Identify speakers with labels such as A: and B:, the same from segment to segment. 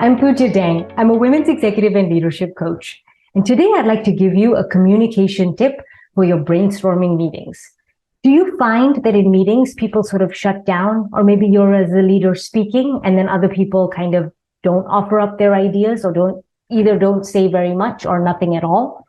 A: I'm Pooja. I'm a women's executive and leadership coach. And today I'd like to give you a communication tip for your brainstorming meetings. Do you find that in meetings, people sort of shut down, or maybe you're as the leader speaking and then other people kind of don't offer up their ideas or don't say very much or nothing at all?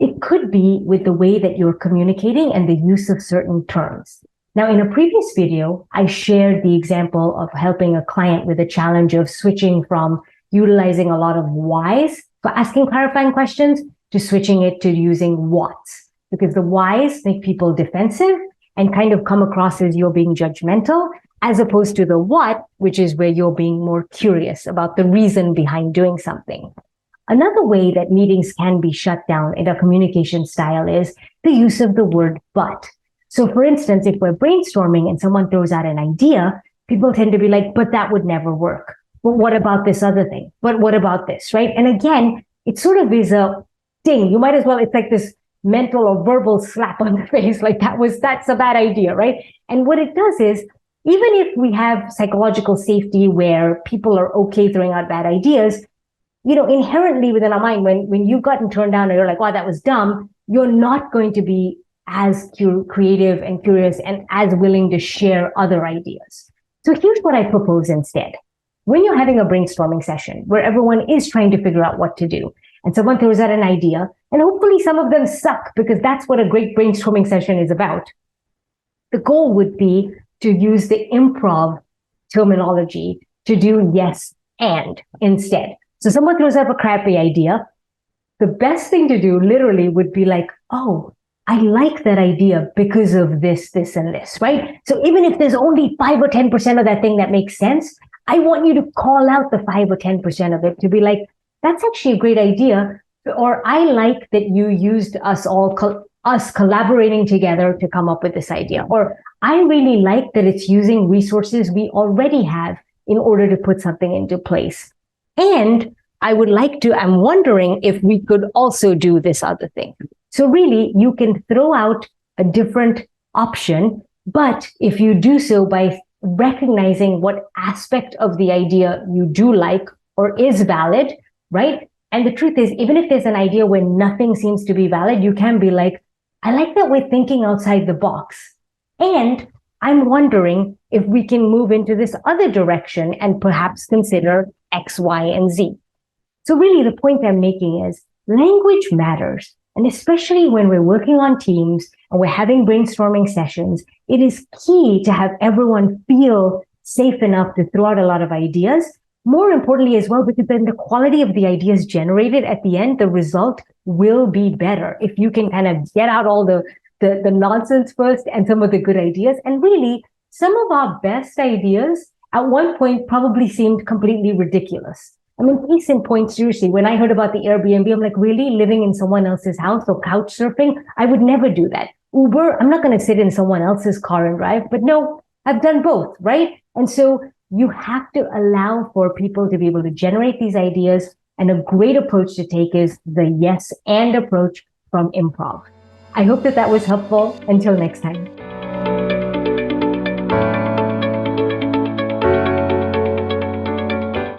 A: It could be with the way that you're communicating and the use of certain terms. Now, in a previous video, I shared the example of helping a client with a challenge of switching from utilizing a lot of whys for asking clarifying questions to switching it to using whats, because the whys make people defensive and kind of come across as you're being judgmental, as opposed to the what, which is where you're being more curious about the reason behind doing something. Another way that meetings can be shut down in a communication style is the use of the word but. So for instance, if we're brainstorming and someone throws out an idea, people tend to be like, but that would never work. But what about this other thing? But what about this, right? And again, it sort of is a ding. You might as well, it's like this mental or verbal slap on the face, like that's a bad idea, right? And what it does is, even if we have psychological safety where people are okay throwing out bad ideas, inherently within our mind, when you've gotten turned down and you're like, wow, that was dumb, you're not going to be as creative and curious and as willing to share other ideas. So here's what I propose instead. When you're having a brainstorming session where everyone is trying to figure out what to do, and someone throws out an idea, and hopefully some of them suck because that's what a great brainstorming session is about, the goal would be to use the improv terminology to do yes and instead. So someone throws up a crappy idea. The best thing to do literally would be like, oh, I like that idea because of this, this, and this, right? So even if there's only 5 or 10% of that thing that makes sense, I want you to call out the 5 or 10% of it to be like, that's actually a great idea. Or I like that you used us collaborating together to come up with this idea. Or I really like that it's using resources we already have in order to put something into place. And I'm wondering if we could also do this other thing. So really, you can throw out a different option, but if you do so by recognizing what aspect of the idea you do like or is valid, right? And the truth is, even if there's an idea where nothing seems to be valid, you can be like, I like that we're thinking outside the box. And I'm wondering if we can move into this other direction and perhaps consider X, Y, and Z. So really, the point I'm making is language matters. And especially when we're working on teams and we're having brainstorming sessions, it is key to have everyone feel safe enough to throw out a lot of ideas. More importantly as well, because then the quality of the ideas generated at the end, the result will be better if you can kind of get out all the nonsense first and some of the good ideas. And really, some of our best ideas at one point probably seemed completely ridiculous. I mean, case in point, seriously, when I heard about the Airbnb, I'm like, really? Living in someone else's house or couch surfing? I would never do that. Uber, I'm not going to sit in someone else's car and drive. But no, I've done both, right? And so you have to allow for people to be able to generate these ideas. And a great approach to take is the yes and approach from improv. I hope that was helpful. Until next time.